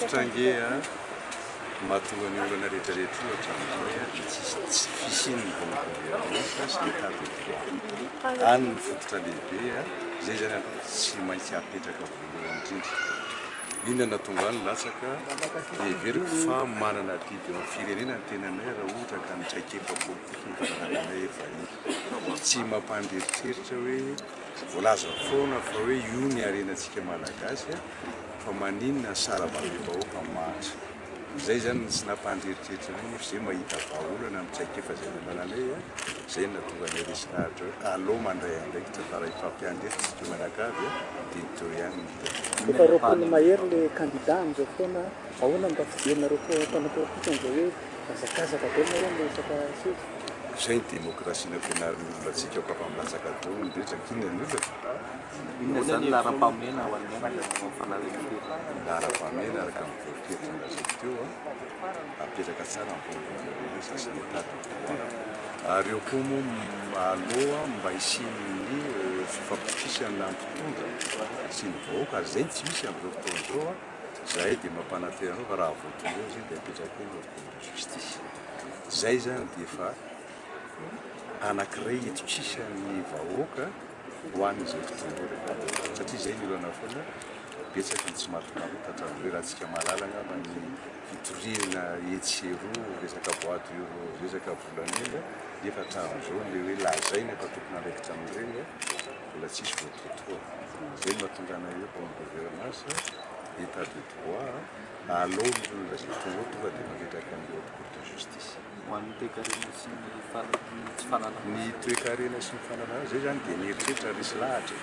fototra nge mahatonga ny olana rehetrarehetra ohatra tsy fisin'ny bongouvernance sy l'état de droit any ny fototra lehibe zay zany aloha tsy maintsy apetraka voalohany indrindra. Inona tonga ny latsaka everiko fa manana biby eo amin'ny firenena ny tenanay raha ohatra ka mitraikefa politika ny vatananay vahiny tsy mampanderitreritra hoe voalaza foana fa hoe io ny harenantsika malagasy fa maninona ny sarababem-bahoaka mahatra. Zay zany tsy nampanderitreritra ny zay mahita vahaolana mitraikefa zay nananay zay natonga ny resy lahatra hoe allo mandray andraikitra fa raha ifampiandesitsika manakavy dia niteo ihany efa roapolo mahery le candidat amin'izao foana ahoana mba fidianareo mpanao politika an'izao hoe azakazaka be nareo miresaka seza. Zay ny démocratie nampianarin'ny olona atsika fa famlatsaka dao nindretsaka inona ny olona inona zany laharam-pahamena ho an'ny laharam-pahamena araka amin'ny voatery nylazako teo apetraka tsara ny sy l'état de droit ary eo koa moa aloha mba hisin'ny fifampitisana mpitondra sy ny vahoaka ary zay tsy misy amin'izao fotoana zao zahay dia mampanantenanao fa raha voatonga eo zay dia apetraka eo cour de justice. Zay zany dia efa anankiray etotsisan'ny vahoaka ho an'izay fotoana satria zay ny olana foana betsaka ny tsy mahafinaritra hoe raha tsika malalana fa ny fitoriana etsero resaka boîte euro resaka volamena nefa hatramin'izao le hoe lazaina efa tokony andraikitra amin'ireny mbola tsisy voatotoa. Zay mahatonga anay hoe bonne gouvernance état de droit allo ny olona zay tonga tonga dia mametraka amin'ny cour de justice. Ny toe-karena sy ny tsy fananana. Ny toe-karena sy ny fananana zay zany dia mieritreritra resy lahatra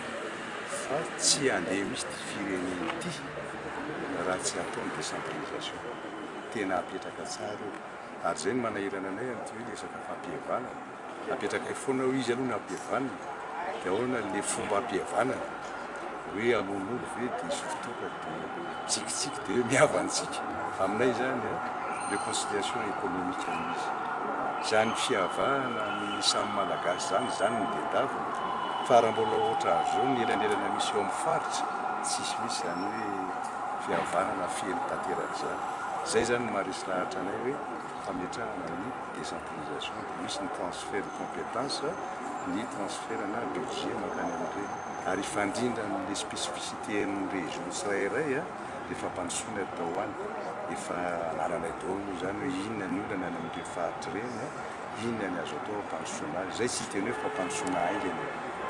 fa tsy handeha misy ty firenena ity raha tsy ataony décentralisation tena apetraka tsara io ary zay ny manahirana anay amin'ity hoe resaka fampihavanana apetraka foana hoe izy aloha ny ampihavanana dia ahoana le fomba ampihavanana hoe alon'olo ve dia izy fotoaka dia tsikitsiky dia hoe mihavantsika aminay zany réconciliation économique misy zany fihavahana amin'ny samy malagasy zany ny dedavina fa raha mbola ohatra azao ny elanelana misy eo amin'ny faritra tsisy misy zany hoe fihavanana feno tanteraka zany. Zay zany no maharesy lahatra anay hoe fametrahana ny décentralisation dia misy ny transfert de compétence ny transfert na budget makany amin'ireny ary ifandrindra amin'le spécificité ny région tsirairay dia fampandrosoana atao any efa ananay daholo zany hoe inona ny olana any amin'ireny faritra ireny inona ny azo atao fampandrosoana azy zay tsy teny hoe fampandrosoana aingana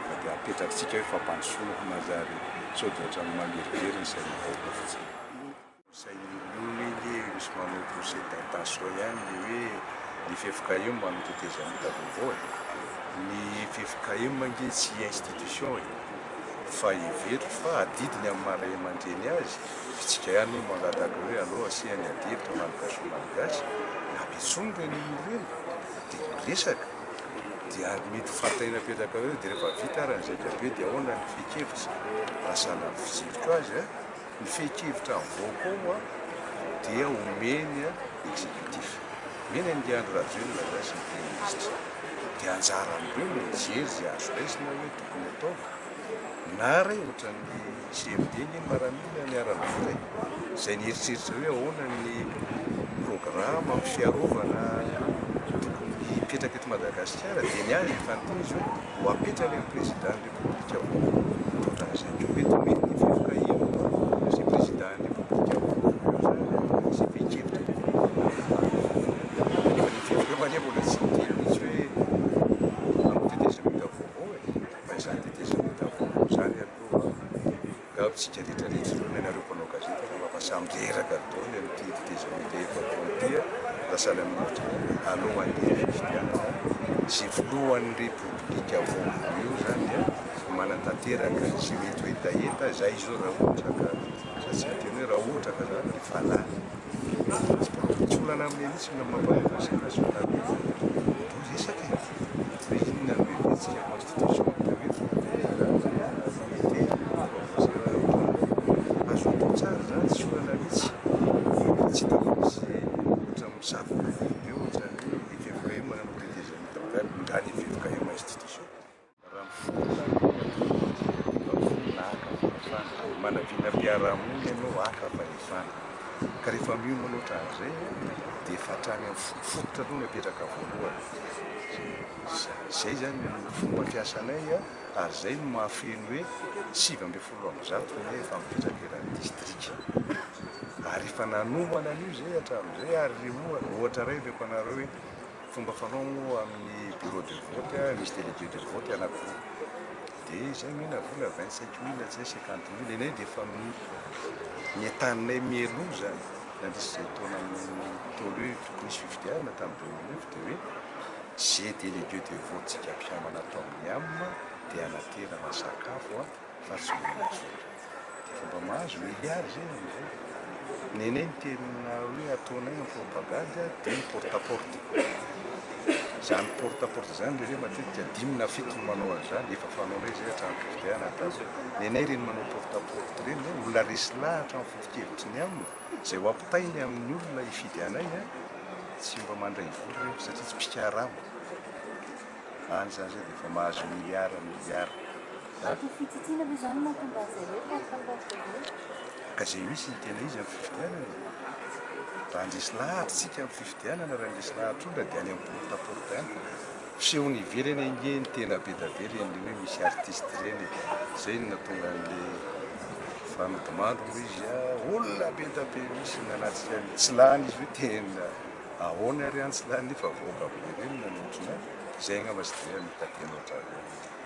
fa dia apetrakantsika hoe fampandrosoana fa mazary sao dia ohatrany mameriveriny zay vahoaka fotsiny. Zay olona le misy manao procès d'intention ihany le hoe ny FFKM manao tetezana vaovao ny FFKM nge tsy institution fa ivery fa adidiny amin'ny maray aman-dreny azy fitsika ihany no mangataka hoe aloha asiany adilitra malagasy malagasy nampitsony reny ireny dia miresaka dia mety fantaina apetraka hoe dia rehefa vita ran'izay kabe dia ahoana ny fekevitra raha sahala fizivitra azy ny fekevitra mivoakoa dia omeny exécutif mena ny andro radio ny malagasy ny préministre dia anjara amin'ireo no mijery zay azo raisina hoe tokony atao na ray ohatran'ny CMD ny maramina ny ara-voray zay ny eritreritra hoe ahoana ny programme amin'ny fiarovana tokony hipetraka eto Madagasikara dia ny azy fantiny izy hoe ho apetraka ny président de république avao zay ko mety mety ny FFKM sy président de république avao sy fekevitra nefa ny FFKM ania mbola tsy miteny mihitsy hoe manao tetezamita vaovao fa izany tetezamita vaovao zany aloha gavitsika rehetrarehetra zao nareo mpanao gazety fa mampasamyreraka daony amin'ity tetezamita efa-frontière lasala mihitra aloha andeha fifidianana zay voalohan'ny république avao io zany manatanteraka sy mety hoe taheta zay zao raha ohatra ka satsy teny hoe raha ohatra ka zany efa alala tsy olana amin'ny mihitsy na mampanefasaka zonary resaka hoe inona no vetsika constitution azo atao tsara zany tsy olana mihitsy tsy tafisy ohatra misavaka be ohatra hoe FFKM manano tetezamita ngany FFKM institution manavina mpiarahamony ianao aka fanefana ka rehefa miomana oatra an'izay dia efa hatrany amin'ny fototra aloha napetraka voalohany. Zay zany ny fomba fiasanay ary zay no mahafeno hoe 7% hoe efa mipetraka eran'ny distrika. Ary efa nanomana an'io zay hatramin'izay ary ohatra ray beko anareo hoe fomba fanao moa amin'ny bureau de vote misy délégué de vote anankiroa dia zay mihina vola 25 000 tsy 50 000 enay dia efa miantaninay mieloza nandrisy zay taona amin'ny tolo hoe tokony misy fifidianana tamin'ny 2009 dia hoe zay délégué de vote tsika mpiamana atao amin'ny amina dia anaterana sakafo fa tsy olona zotra dia fomba mahazo milliard zay am'izay. Nenay ny tena hoe ataonay amin'ny propagande dia ny porte-à-porte. Zany porte-à-porte zany le hoe matetika 5 na 7 no manao an'izany efa fanaonay zay hatramin'ny fifidianana. Nenay reny manao porte-à-porte reny olona resy lahatra amin'ny foto-kevitry ny amina zay ho ampitainy amin'ny olona hifidy anay tsy mba mandray vory satria tsy mpikarama. Any zany zay dia efa mahazo milliard. Fitsitsina zany mahatonga zay hoe porte-à-porte ka zay misy ny tena izy amin'ny fifidianana. Raha andresy lahatra tsika amin'ny fifidianana raha andresy lahatra olona dia any amin'ny porte-à-porte any fisehony ivelany ange ny tena be da be reny hoe misy artiste reny zay no natonga an'le fanodimando hoe izy olona be da be misy nanatsika tsy lany izy hoe tena ahoana ary any tsy lany nefa voaka be reny nanotrona zay angamba sy dia mitatena ohatrany.